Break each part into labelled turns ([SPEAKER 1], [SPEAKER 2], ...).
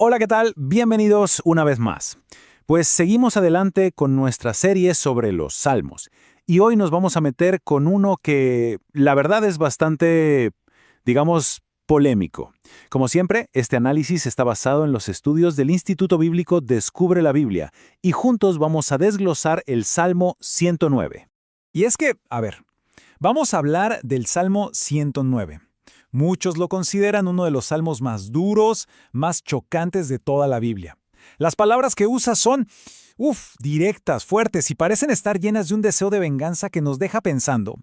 [SPEAKER 1] Hola, ¿qué tal? Bienvenidos una vez más. Pues seguimos adelante con nuestra serie sobre los salmos. Y hoy nos vamos a meter con uno que la verdad es bastante, digamos, polémico. Como siempre, este análisis está basado en los estudios del Instituto Bíblico Descubre la Biblia y juntos vamos a desglosar el Salmo 109.
[SPEAKER 2] Y es que, vamos a hablar del Salmo 109. Muchos lo consideran uno de los salmos más duros, más chocantes de toda la Biblia. Las palabras que usa son, directas, fuertes y parecen estar llenas de un deseo de venganza que nos deja pensando.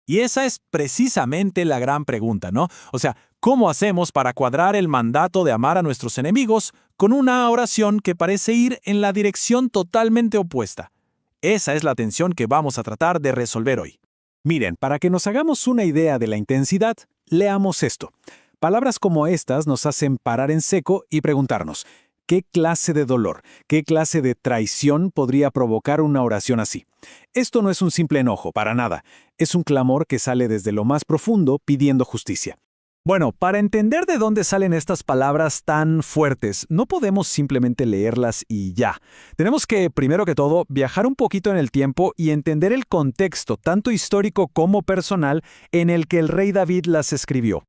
[SPEAKER 2] Y esa es precisamente la gran pregunta, ¿no? O sea, ¿cómo hacemos para cuadrar el mandato de amar a nuestros enemigos con una oración que parece ir en la dirección totalmente opuesta? Esa es la tensión que vamos a tratar de resolver hoy. Miren, para que nos hagamos una idea de la intensidad, leamos esto. Palabras como estas nos hacen parar en seco y preguntarnos, ¿qué clase de dolor, qué clase de traición podría provocar una oración así? Esto no es un simple enojo, para nada. Es un clamor que sale desde lo más profundo pidiendo justicia. Bueno, para entender de dónde salen estas palabras tan fuertes, no podemos simplemente leerlas y ya. Tenemos que, primero que todo, viajar un poquito en el tiempo y entender el contexto, tanto histórico como personal, en el que el rey David las escribió.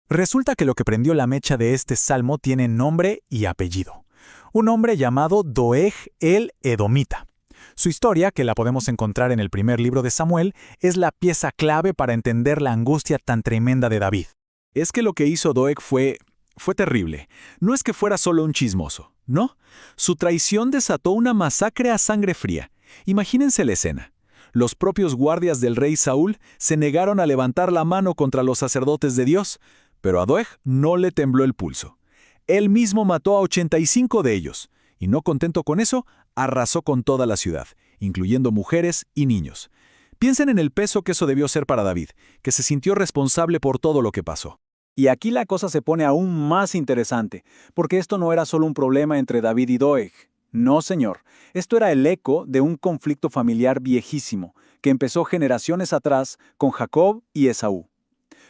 [SPEAKER 2] Resulta que lo que prendió la mecha de este salmo tiene nombre y apellido. Un hombre llamado Doeg el Edomita. Su historia, que la podemos encontrar en el primer libro de Samuel, es la pieza clave para entender la angustia tan tremenda de David. Es que lo que hizo Doeg fue terrible. No es que fuera solo un chismoso, ¿no? Su traición desató una masacre a sangre fría. Imagínense la escena. Los propios guardias del rey Saúl se negaron a levantar la mano contra los sacerdotes de Dios, pero a Doeg no le tembló el pulso. Él mismo mató a 85 de ellos, y no contento con eso, arrasó con toda la ciudad, incluyendo mujeres y niños. Piensen en el peso que eso debió ser para David, que se sintió responsable por todo lo que pasó.
[SPEAKER 1] Y aquí la cosa se pone aún más interesante, porque esto no era solo un problema entre David y Doeg. No, señor. Esto era el eco de un conflicto familiar viejísimo, que empezó generaciones atrás con Jacob y Esaú.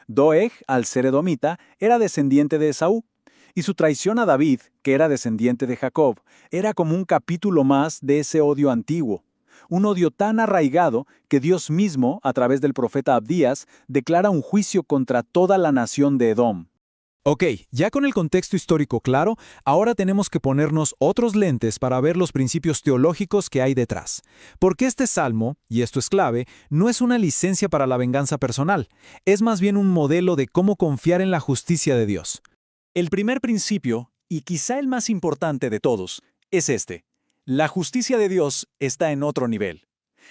[SPEAKER 1] Doeg, al ser edomita, era descendiente de Esaú, y su traición a David, que era descendiente de Jacob, era como un capítulo más de ese odio antiguo. Un odio tan arraigado que Dios mismo, a través del profeta Abdías, declara un juicio contra toda la nación de Edom.
[SPEAKER 2] Ok, ya con el contexto histórico claro, ahora tenemos que ponernos otros lentes para ver los principios teológicos que hay detrás. Porque este salmo, y esto es clave, no es una licencia para la venganza personal, es más bien un modelo de cómo confiar en la justicia de Dios.
[SPEAKER 1] El primer principio, y quizá el más importante de todos, es este. La justicia de Dios está en otro nivel.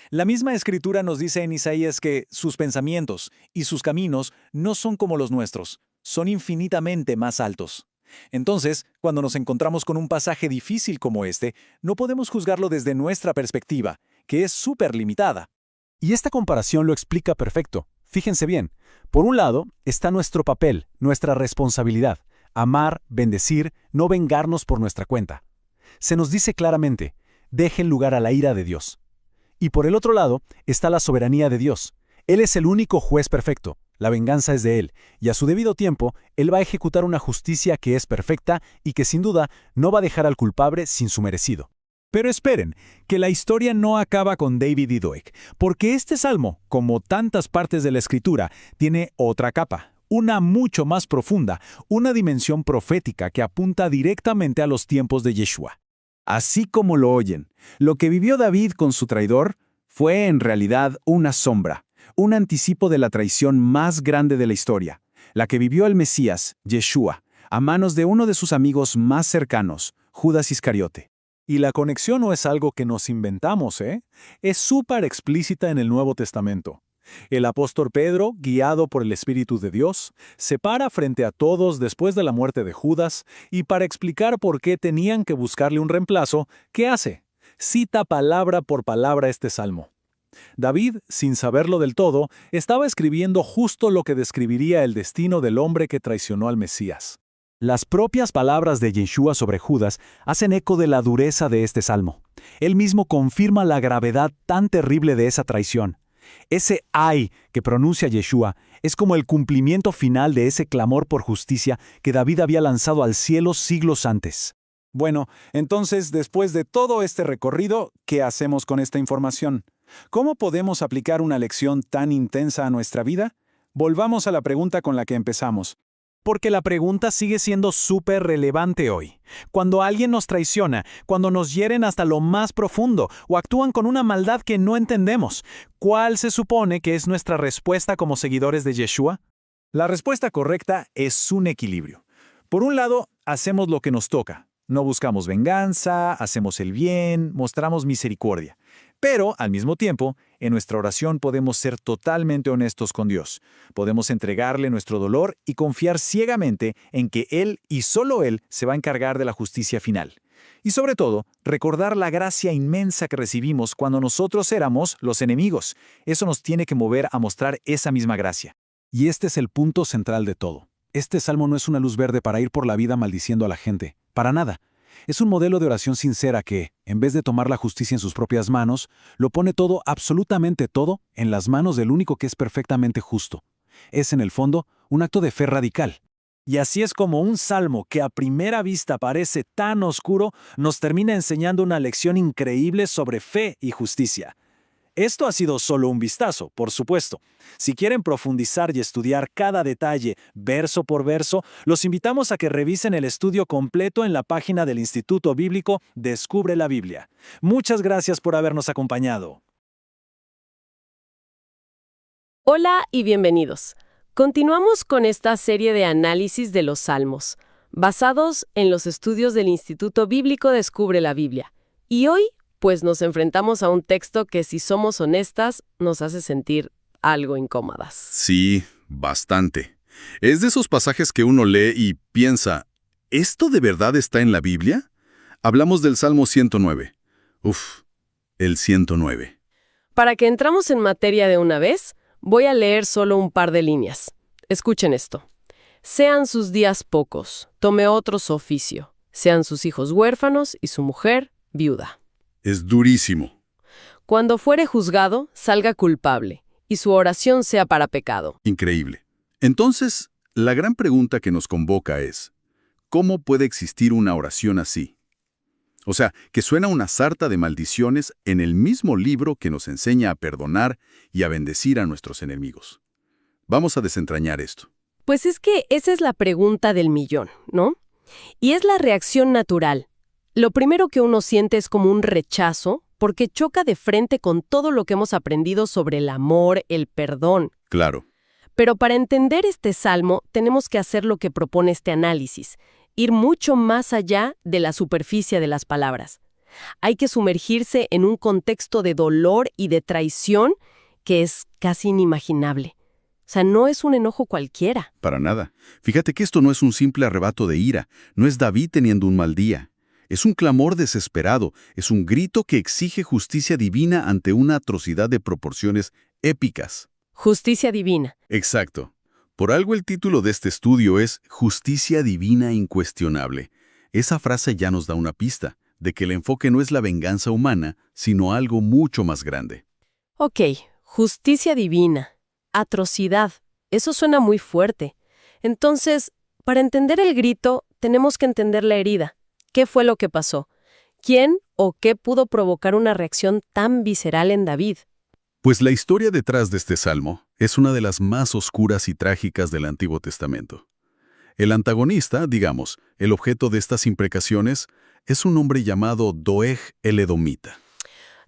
[SPEAKER 1] La misma Escritura nos dice en Isaías que sus pensamientos y sus caminos no son como los nuestros, son infinitamente más altos. Entonces, cuando nos encontramos con un pasaje difícil como este, no podemos juzgarlo desde nuestra perspectiva, que es súper limitada.
[SPEAKER 2] Y esta comparación lo explica perfecto. Fíjense bien, por un lado está nuestro papel, nuestra responsabilidad, amar, bendecir, no vengarnos por nuestra cuenta. Se nos dice claramente, dejen lugar a la ira de Dios. Y por el otro lado está la soberanía de Dios. Él es el único juez perfecto, la venganza es de Él, y a su debido tiempo, Él va a ejecutar una justicia que es perfecta y que sin duda no va a dejar al culpable sin su merecido. Pero esperen, que la historia no acaba con David y Doeg, porque este salmo, como tantas partes de la Escritura, tiene otra capa, una mucho más profunda, una dimensión profética que apunta directamente a los tiempos de Yeshua.
[SPEAKER 1] Así como lo oyen, lo que vivió David con su traidor fue en realidad una sombra, un anticipo de la traición más grande de la historia, la que vivió el Mesías, Yeshua, a manos de uno de sus amigos más cercanos, Judas Iscariote.
[SPEAKER 2] Y la conexión no es algo que nos inventamos, ¿eh? Es súper explícita en el Nuevo Testamento. El apóstol Pedro, guiado por el Espíritu de Dios, se para frente a todos después de la muerte de Judas y para explicar por qué tenían que buscarle un reemplazo, ¿qué hace? Cita palabra por palabra este salmo. David, sin saberlo del todo, estaba escribiendo justo lo que describiría el destino del hombre que traicionó al Mesías. Las propias palabras de Yeshua sobre Judas hacen eco de la dureza de este salmo. Él mismo confirma la gravedad tan terrible de esa traición. Ese ay que pronuncia Yeshua es como el cumplimiento final de ese clamor por justicia que David había lanzado al cielo siglos antes.
[SPEAKER 1] Bueno, entonces, después de todo este recorrido, ¿qué hacemos con esta información? ¿Cómo podemos aplicar una lección tan intensa a nuestra vida? Volvamos a la pregunta con la que empezamos.
[SPEAKER 2] Porque la pregunta sigue siendo súper relevante hoy. Cuando alguien nos traiciona, cuando nos hieren hasta lo más profundo o actúan con una maldad que no entendemos, ¿cuál se supone que es nuestra respuesta como seguidores de Yeshua?
[SPEAKER 1] La respuesta correcta es un equilibrio. Por un lado, hacemos lo que nos toca. No buscamos venganza, hacemos el bien, mostramos misericordia. Pero, al mismo tiempo, en nuestra oración podemos ser totalmente honestos con Dios. Podemos entregarle nuestro dolor y confiar ciegamente en que Él y solo Él se va a encargar de la justicia final. Y sobre todo, recordar la gracia inmensa que recibimos cuando nosotros éramos los enemigos. Eso nos tiene que mover a mostrar esa misma gracia. Y este es el punto central de todo. Este salmo no es una luz verde para ir por la vida maldiciendo a la gente. Para nada. Es un modelo de oración sincera que, en vez de tomar la justicia en sus propias manos, lo pone todo, absolutamente todo, en las manos del único que es perfectamente justo. Es, en el fondo, un acto de fe radical. Y así es como un salmo que a primera vista parece tan oscuro, nos termina enseñando una lección increíble sobre fe y justicia. Esto ha sido solo un vistazo, por supuesto. Si quieren profundizar y estudiar cada detalle, verso por verso, los invitamos a que revisen el estudio completo en la página del Instituto Bíblico Descubre la Biblia. Muchas gracias por habernos acompañado.
[SPEAKER 3] Hola y bienvenidos. Continuamos con esta serie de análisis de los Salmos, basados en los estudios del Instituto Bíblico Descubre la Biblia. Y hoy pues nos enfrentamos a un texto que, si somos honestas, nos hace sentir algo incómodas.
[SPEAKER 4] Sí, bastante. Es de esos pasajes que uno lee y piensa, ¿esto de verdad está en la Biblia? Hablamos del Salmo 109. El 109.
[SPEAKER 3] Para que entramos en materia de una vez, voy a leer solo un par de líneas. Escuchen esto. Sean sus días pocos, tome otro su oficio. Sean sus hijos huérfanos y su mujer viuda.
[SPEAKER 4] Es durísimo.
[SPEAKER 3] Cuando fuere juzgado, salga culpable, y su oración sea para pecado.
[SPEAKER 4] Increíble. Entonces, la gran pregunta que nos convoca es, ¿cómo puede existir una oración así? O sea, que suena una sarta de maldiciones en el mismo libro que nos enseña a perdonar y a bendecir a nuestros enemigos. Vamos a desentrañar esto.
[SPEAKER 3] Pues es que esa es la pregunta del millón, ¿no? Y es la reacción natural. Lo primero que uno siente es como un rechazo, porque choca de frente con todo lo que hemos aprendido sobre el amor, el perdón.
[SPEAKER 4] Claro.
[SPEAKER 3] Pero para entender este salmo, tenemos que hacer lo que propone este análisis, ir mucho más allá de la superficie de las palabras. Hay que sumergirse en un contexto de dolor y de traición que es casi inimaginable. O sea, no es un enojo cualquiera.
[SPEAKER 4] Para nada. Fíjate que esto no es un simple arrebato de ira, no es David teniendo un mal día. Es un clamor desesperado, es un grito que exige justicia divina ante una atrocidad de proporciones épicas.
[SPEAKER 3] Justicia divina.
[SPEAKER 4] Exacto. Por algo el título de este estudio es Justicia Divina Incuestionable. Esa frase ya nos da una pista de que el enfoque no es la venganza humana, sino algo mucho más grande.
[SPEAKER 3] Ok, justicia divina. Atrocidad. Eso suena muy fuerte. Entonces, para entender el grito, tenemos que entender la herida. ¿Qué fue lo que pasó? ¿Quién o qué pudo provocar una reacción tan visceral en David?
[SPEAKER 4] Pues la historia detrás de este salmo es una de las más oscuras y trágicas del Antiguo Testamento. El antagonista, digamos, el objeto de estas imprecaciones, es un hombre llamado Doeg el Edomita.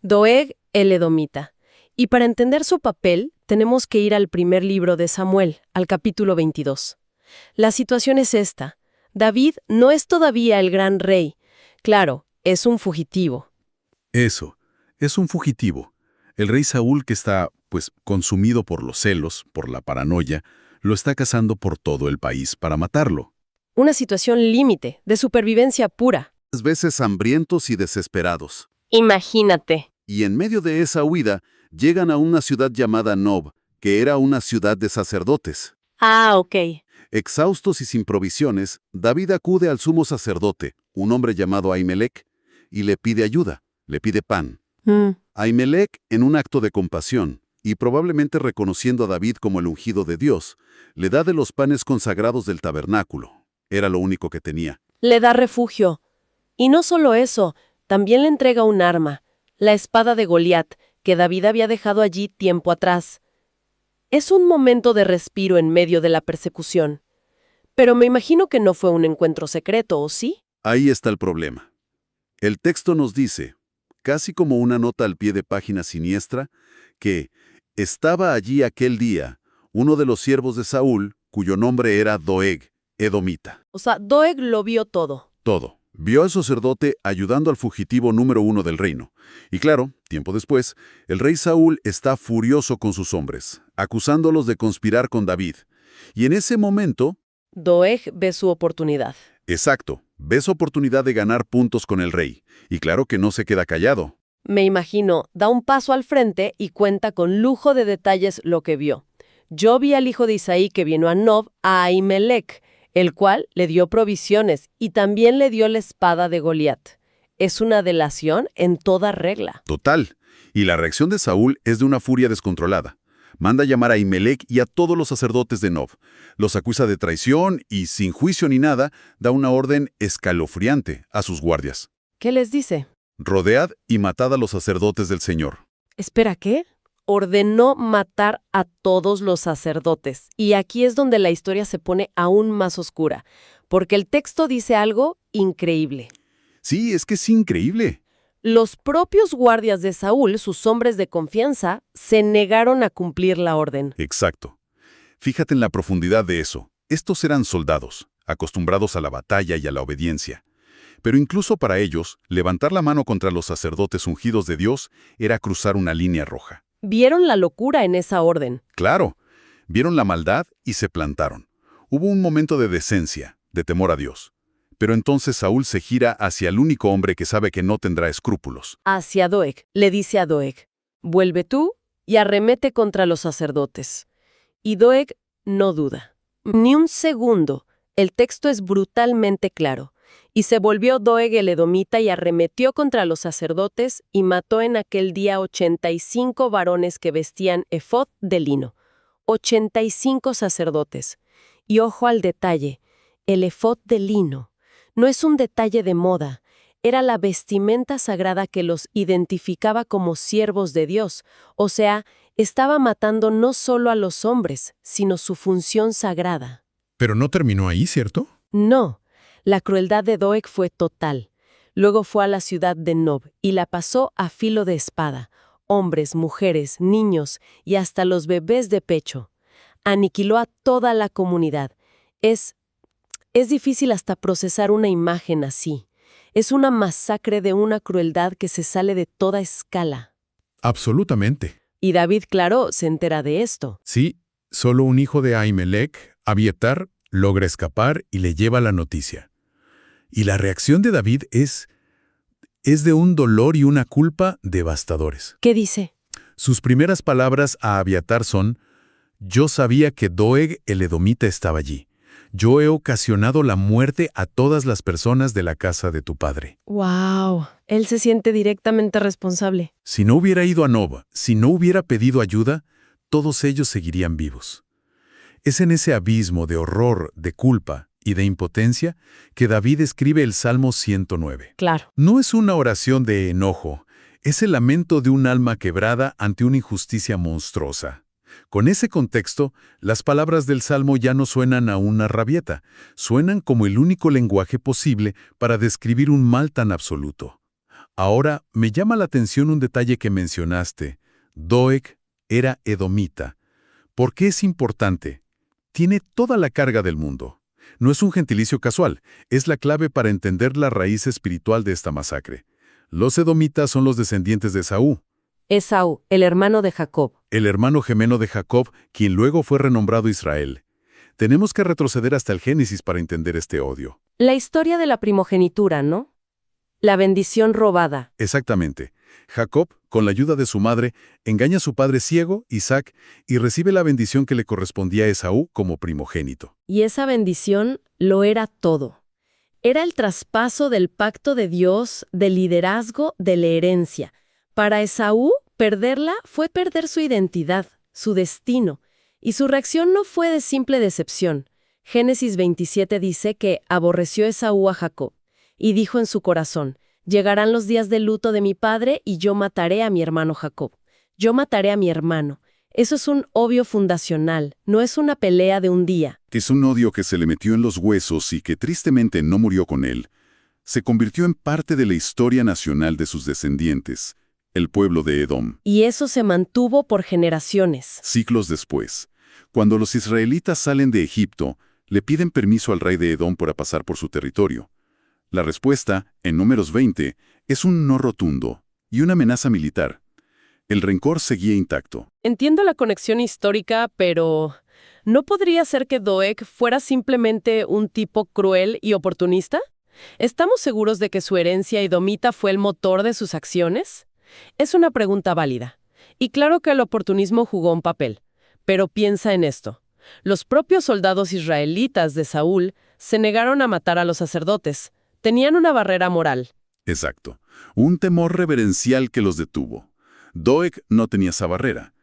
[SPEAKER 3] Doeg el Edomita. Y para entender su papel, tenemos que ir al primer libro de Samuel, al capítulo 22. La situación es esta. David no es todavía el gran rey. Claro, es un fugitivo.
[SPEAKER 4] Eso, es un fugitivo. El rey Saúl, que está, consumido por los celos, por la paranoia, lo está cazando por todo el país para matarlo.
[SPEAKER 3] Una situación límite, de supervivencia pura.
[SPEAKER 5] A veces hambrientos y desesperados.
[SPEAKER 3] Imagínate.
[SPEAKER 5] Y en medio de esa huida, llegan a una ciudad llamada Nob, que era una ciudad de sacerdotes.
[SPEAKER 3] Ah, ok.
[SPEAKER 5] Exhaustos y sin provisiones, David acude al sumo sacerdote, un hombre llamado Ahimelech, y le pide ayuda, le pide pan. Ahimelech, en un acto de compasión, y probablemente reconociendo a David como el ungido de Dios, le da de los panes consagrados del tabernáculo. Era lo único que tenía.
[SPEAKER 3] Le da refugio. Y no solo eso, también le entrega un arma, la espada de Goliat, que David había dejado allí tiempo atrás. Es un momento de respiro en medio de la persecución. Pero me imagino que no fue un encuentro secreto, ¿o sí?
[SPEAKER 5] Ahí está el problema. El texto nos dice, casi como una nota al pie de página siniestra, que estaba allí aquel día uno de los siervos de Saúl, cuyo nombre era Doeg, edomita.
[SPEAKER 3] O sea, Doeg lo vio todo.
[SPEAKER 5] Todo. Vio al sacerdote ayudando al fugitivo número 1 del reino. Y claro, tiempo después, el rey Saúl está furioso con sus hombres, acusándolos de conspirar con David. Y en ese momento...
[SPEAKER 3] Doeg ve su oportunidad.
[SPEAKER 5] Exacto, ve su oportunidad de ganar puntos con el rey. Y claro que no se queda callado.
[SPEAKER 3] Me imagino, da un paso al frente y cuenta con lujo de detalles lo que vio. Yo vi al hijo de Isaí que vino a Nob, a Ahimelech, el cual le dio provisiones y también le dio la espada de Goliat. Es una delación en toda regla.
[SPEAKER 5] Total. Y la reacción de Saúl es de una furia descontrolada. Manda llamar a Ahimelech y a todos los sacerdotes de Nob. Los acusa de traición y, sin juicio ni nada, da una orden escalofriante a sus guardias.
[SPEAKER 3] ¿Qué les dice?
[SPEAKER 5] Rodead y matad a los sacerdotes del Señor.
[SPEAKER 3] Espera, ¿qué? Ordenó matar a todos los sacerdotes. Y aquí es donde la historia se pone aún más oscura, porque el texto dice algo increíble.
[SPEAKER 5] Sí, es que es increíble.
[SPEAKER 3] Los propios guardias de Saúl, sus hombres de confianza, se negaron a cumplir la orden.
[SPEAKER 5] Exacto. Fíjate en la profundidad de eso. Estos eran soldados, acostumbrados a la batalla y a la obediencia. Pero incluso para ellos, levantar la mano contra los sacerdotes ungidos de Dios era cruzar una línea roja.
[SPEAKER 3] Vieron la locura en esa orden.
[SPEAKER 5] Claro, vieron la maldad y se plantaron. Hubo un momento de decencia, de temor a Dios. Pero entonces Saúl se gira hacia el único hombre que sabe que no tendrá escrúpulos.
[SPEAKER 3] Hacia Doeg, le dice a Doeg, vuelve tú y arremete contra los sacerdotes. Y Doeg no duda. Ni un segundo. El texto es brutalmente claro. Y se volvió Doeg el edomita y arremetió contra los sacerdotes y mató en aquel día 85 varones que vestían efod de lino. 85 sacerdotes. Y ojo al detalle, el efod de lino no es un detalle de moda, era la vestimenta sagrada que los identificaba como siervos de Dios, o sea, estaba matando no solo a los hombres, sino su función sagrada.
[SPEAKER 6] Pero no terminó ahí, ¿cierto?
[SPEAKER 3] No, la crueldad de Doeg fue total. Luego fue a la ciudad de Nob y la pasó a filo de espada, hombres, mujeres, niños y hasta los bebés de pecho. Aniquiló a toda la comunidad. Es difícil hasta procesar una imagen así. Es una masacre de una crueldad que se sale de toda escala.
[SPEAKER 6] Absolutamente.
[SPEAKER 3] Y David, claro, se entera de esto.
[SPEAKER 6] Sí, solo un hijo de Ahimelech, Abiatar, logra escapar y le lleva la noticia. Y la reacción de David es de un dolor y una culpa devastadores.
[SPEAKER 3] ¿Qué dice?
[SPEAKER 6] Sus primeras palabras a Abiatar son: «Yo sabía que Doeg el edomita estaba allí. Yo he ocasionado la muerte a todas las personas de la casa de tu padre».
[SPEAKER 3] ¡Wow! Él se siente directamente responsable.
[SPEAKER 6] Si no hubiera ido a Nob, si no hubiera pedido ayuda, todos ellos seguirían vivos. Es en ese abismo de horror, de culpa y de impotencia que David escribe el Salmo 109.
[SPEAKER 3] Claro.
[SPEAKER 6] No es una oración de enojo, es el lamento de un alma quebrada ante una injusticia monstruosa. Con ese contexto, las palabras del Salmo ya no suenan a una rabieta, suenan como el único lenguaje posible para describir un mal tan absoluto. Ahora, me llama la atención un detalle que mencionaste. Doeg era edomita. ¿Por qué es importante? Tiene toda la carga del mundo. No es un gentilicio casual, es la clave para entender la raíz espiritual de esta masacre. Los edomitas son los descendientes de Esaú.
[SPEAKER 3] Esaú, el hermano de Jacob.
[SPEAKER 5] El hermano gemelo de Jacob, quien luego fue renombrado Israel. Tenemos que retroceder hasta el Génesis para entender este odio.
[SPEAKER 3] La historia de la primogenitura, ¿no? La bendición robada.
[SPEAKER 5] Exactamente. Jacob, con la ayuda de su madre, engaña a su padre ciego, Isaac, y recibe la bendición que le correspondía a Esaú como primogénito.
[SPEAKER 3] Y esa bendición lo era todo. Era el traspaso del pacto de Dios, del liderazgo, de la herencia. Para Esaú, perderla fue perder su identidad, su destino, y su reacción no fue de simple decepción. Génesis 27 dice que aborreció Esaú a Jacob. y dijo en su corazón, llegarán los días de luto de mi padre y yo mataré a mi hermano Jacob. Yo mataré a mi hermano. Eso es un obvio fundacional, no es una pelea de un día.
[SPEAKER 4] Es un odio que se le metió en los huesos y que tristemente no murió con él. Se convirtió en parte de la historia nacional de sus descendientes, el pueblo de Edom.
[SPEAKER 3] Y eso se mantuvo por generaciones.
[SPEAKER 4] Siglos después, cuando los israelitas salen de Egipto, le piden permiso al rey de Edom para pasar por su territorio. La respuesta, en Números 20, es un no rotundo y una amenaza militar. El rencor seguía intacto.
[SPEAKER 3] Entiendo la conexión histórica, pero ¿no podría ser que Doeg fuera simplemente un tipo cruel y oportunista? ¿Estamos seguros de que su herencia edomita fue el motor de sus acciones? Es una pregunta válida. Y claro que el oportunismo jugó un papel. Pero piensa en esto. Los propios soldados israelitas de Saúl se negaron a matar a los sacerdotes. Tenían una barrera moral.
[SPEAKER 4] Exacto. Un temor reverencial que los detuvo. Doeg no tenía esa barrera.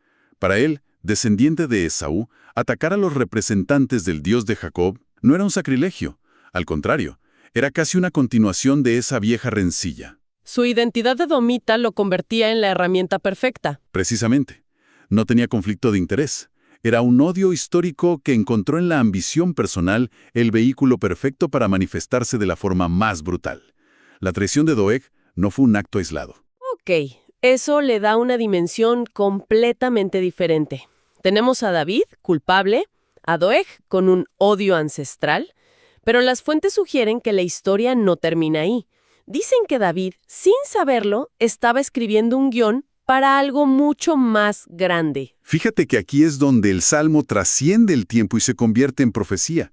[SPEAKER 4] Para él, descendiente de Esaú, atacar a los representantes del Dios de Jacob no era un sacrilegio. Al contrario, era casi una continuación de esa vieja rencilla.
[SPEAKER 3] Su identidad edomita lo convertía en la herramienta perfecta.
[SPEAKER 4] Precisamente. No tenía conflicto de interés. Era un odio histórico que encontró en la ambición personal el vehículo perfecto para manifestarse de la forma más brutal. La traición de Doeg no fue un acto aislado.
[SPEAKER 3] Ok, eso le da una dimensión completamente diferente. Tenemos a David, culpable, a Doeg, con un odio ancestral, pero las fuentes sugieren que la historia no termina ahí. Dicen que David, sin saberlo, estaba escribiendo un guión para algo mucho más grande.
[SPEAKER 4] Fíjate que aquí es donde el Salmo trasciende el tiempo y se convierte en profecía.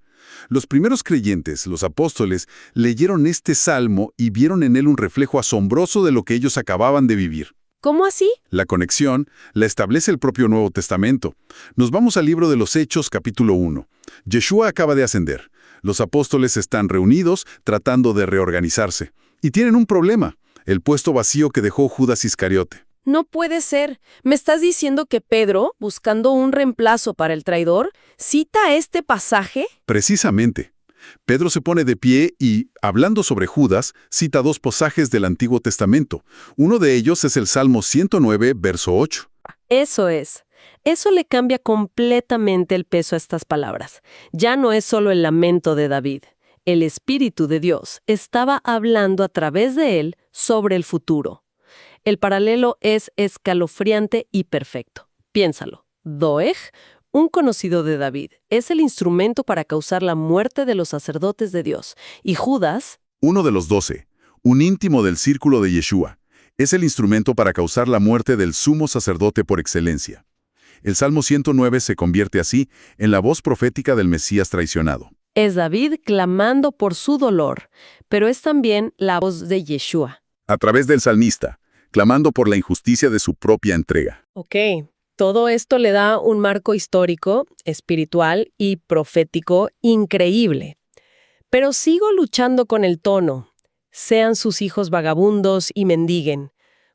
[SPEAKER 4] Los primeros creyentes, los apóstoles, leyeron este Salmo y vieron en él un reflejo asombroso de lo que ellos acababan de vivir.
[SPEAKER 3] ¿Cómo así?
[SPEAKER 4] La conexión la establece el propio Nuevo Testamento. Nos vamos al libro de los Hechos, capítulo 1. Yeshua acaba de ascender. Los apóstoles están reunidos tratando de reorganizarse. Y tienen un problema, el puesto vacío que dejó Judas Iscariote.
[SPEAKER 3] No puede ser. ¿Me estás diciendo que Pedro, buscando un reemplazo para el traidor, cita este pasaje?
[SPEAKER 4] Precisamente. Pedro se pone de pie y, hablando sobre Judas, cita dos pasajes del Antiguo Testamento. Uno de ellos es el Salmo 109, verso 8.
[SPEAKER 3] Eso es. Eso le cambia completamente el peso a estas palabras. Ya no es solo el lamento de David. El Espíritu de Dios estaba hablando a través de él sobre el futuro. El paralelo es escalofriante y perfecto. Piénsalo. Doeg, un conocido de David, es el instrumento para causar la muerte de los sacerdotes de Dios. Y Judas,
[SPEAKER 4] Uno de los 12, un íntimo del círculo de Yeshua, es el instrumento para causar la muerte del sumo sacerdote por excelencia. El Salmo 109 se convierte así en la voz profética del Mesías traicionado.
[SPEAKER 3] es David clamando por su dolor, pero es también la voz de Yeshua.
[SPEAKER 4] A través del salmista, clamando por la injusticia de su propia entrega.
[SPEAKER 3] Ok, todo esto le da un marco histórico, espiritual y profético increíble. Pero sigo luchando con el tono. Sean sus hijos vagabundos y mendiguen.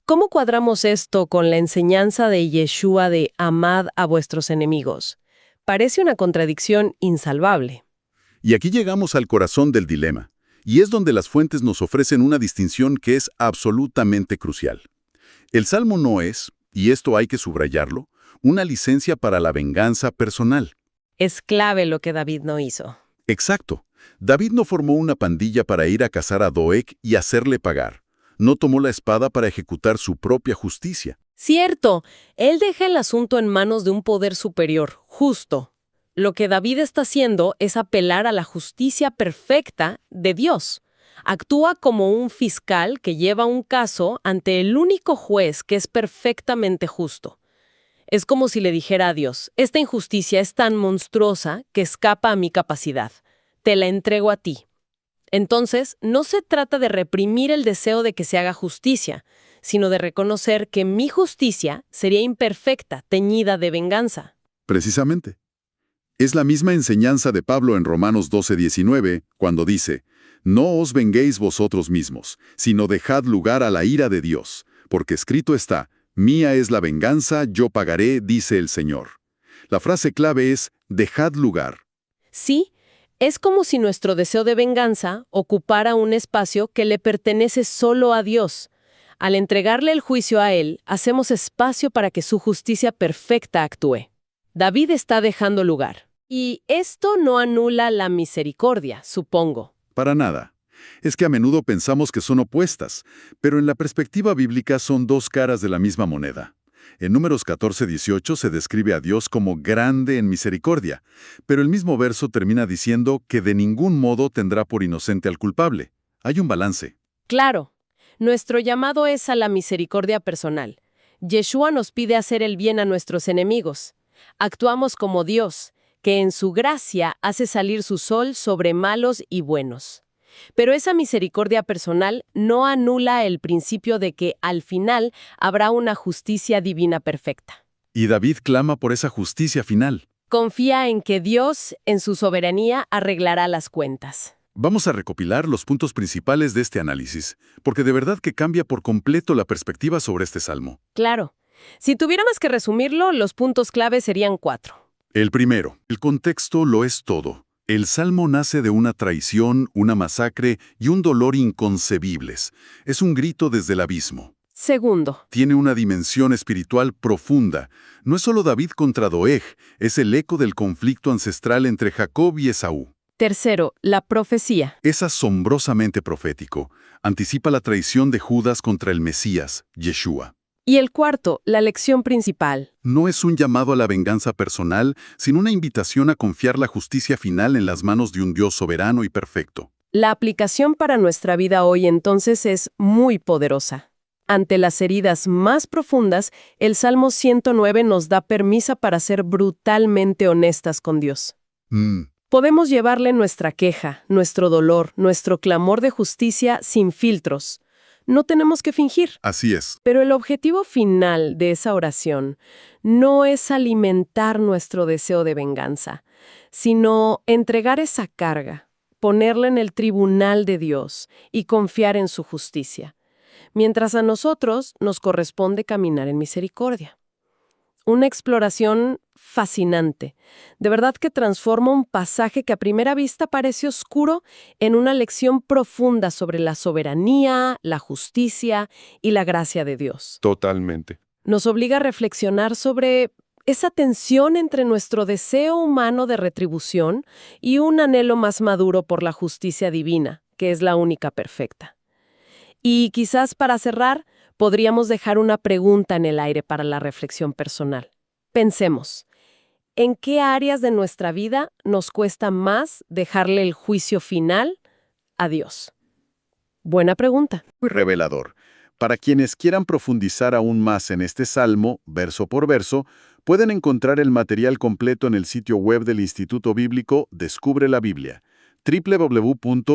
[SPEAKER 3] ¿Cómo cuadramos esto con la enseñanza de Yeshua de amad a vuestros enemigos? Parece una contradicción insalvable.
[SPEAKER 4] Y aquí llegamos al corazón del dilema, y es donde las fuentes nos ofrecen una distinción que es absolutamente crucial. El Salmo no es, y esto hay que subrayarlo, una licencia para la venganza personal.
[SPEAKER 3] Es clave lo que David no hizo.
[SPEAKER 4] Exacto. David no formó una pandilla para ir a cazar a Doeg y hacerle pagar. No tomó la espada para ejecutar su propia justicia.
[SPEAKER 3] Cierto, él deja el asunto en manos de un poder superior, justo. Lo que David está haciendo es apelar a la justicia perfecta de Dios. Actúa como un fiscal que lleva un caso ante el único juez que es perfectamente justo. Es como si le dijera a Dios, esta injusticia es tan monstruosa que escapa a mi capacidad. Te la entrego a ti. Entonces, no se trata de reprimir el deseo de que se haga justicia, sino de reconocer que mi justicia sería imperfecta, teñida de venganza.
[SPEAKER 4] Precisamente. Es la misma enseñanza de Pablo en Romanos 12:19, cuando dice, «No os venguéis vosotros mismos, sino dejad lugar a la ira de Dios, porque escrito está, mía es la venganza, yo pagaré, dice el Señor». La frase clave es, dejad lugar.
[SPEAKER 3] Sí, Es como si nuestro deseo de venganza ocupara un espacio que le pertenece solo a Dios. Al entregarle el juicio a Él, hacemos espacio para que su justicia perfecta actúe. David está dejando lugar. Y esto no anula la misericordia, supongo.
[SPEAKER 4] Para nada. Es que a menudo pensamos que son opuestas, pero en la perspectiva bíblica son dos caras de la misma moneda. En Números 14:18 se describe a Dios como grande en misericordia, pero el mismo verso termina diciendo que de ningún modo tendrá por inocente al culpable. Hay un balance.
[SPEAKER 3] Claro, nuestro llamado es a la misericordia personal. Yeshua nos pide hacer el bien a nuestros enemigos. Actuamos como Dios, que en su gracia hace salir su sol sobre malos y buenos. Pero esa misericordia personal no anula el principio de que, al final, habrá una justicia divina perfecta.
[SPEAKER 4] Y David clama por esa justicia final.
[SPEAKER 3] Confía en que Dios, en su soberanía, arreglará las cuentas.
[SPEAKER 4] Vamos a recopilar los puntos principales de este análisis, porque de verdad que cambia por completo la perspectiva sobre este salmo.
[SPEAKER 3] Claro. Si tuviéramos que resumirlo, los puntos clave serían 4.
[SPEAKER 4] El primero, el contexto lo es todo. El salmo nace de una traición, una masacre y un dolor inconcebibles. Es un grito desde el abismo.
[SPEAKER 3] Segundo,
[SPEAKER 4] Tiene una dimensión espiritual profunda. No es solo David contra Doeg, es el eco del conflicto ancestral entre Jacob y Esaú.
[SPEAKER 3] tercero, la profecía.
[SPEAKER 4] Es asombrosamente profético. Anticipa la traición de Judas contra el Mesías, Yeshua.
[SPEAKER 3] Y el cuarto, la lección principal.
[SPEAKER 4] No es un llamado a la venganza personal, sino una invitación a confiar la justicia final en las manos de un Dios soberano y perfecto.
[SPEAKER 3] La aplicación para nuestra vida hoy entonces es muy poderosa. Ante las heridas más profundas, el Salmo 109 nos da permiso para ser brutalmente honestas con Dios. Podemos llevarle nuestra queja, nuestro dolor, nuestro clamor de justicia sin filtros. No tenemos que fingir.
[SPEAKER 4] Así es.
[SPEAKER 3] Pero el objetivo final de esa oración no es alimentar nuestro deseo de venganza, sino entregar esa carga, ponerla en el tribunal de Dios y confiar en su justicia, mientras a nosotros nos corresponde caminar en misericordia. Una exploración fascinante. De verdad que transforma un pasaje que a primera vista parece oscuro en una lección profunda sobre la soberanía, la justicia y la gracia de Dios.
[SPEAKER 7] Totalmente.
[SPEAKER 3] Nos obliga a reflexionar sobre esa tensión entre nuestro deseo humano de retribución y un anhelo más maduro por la justicia divina, que es la única perfecta. Y quizás para cerrar, podríamos dejar una pregunta en el aire para la reflexión personal. Pensemos, ¿en qué áreas de nuestra vida nos cuesta más dejarle el juicio final a Dios? Buena pregunta.
[SPEAKER 4] Muy revelador. Para quienes quieran profundizar aún más en este salmo, verso por verso, pueden encontrar el material completo en el sitio web del Instituto Bíblico Descubre la Biblia, www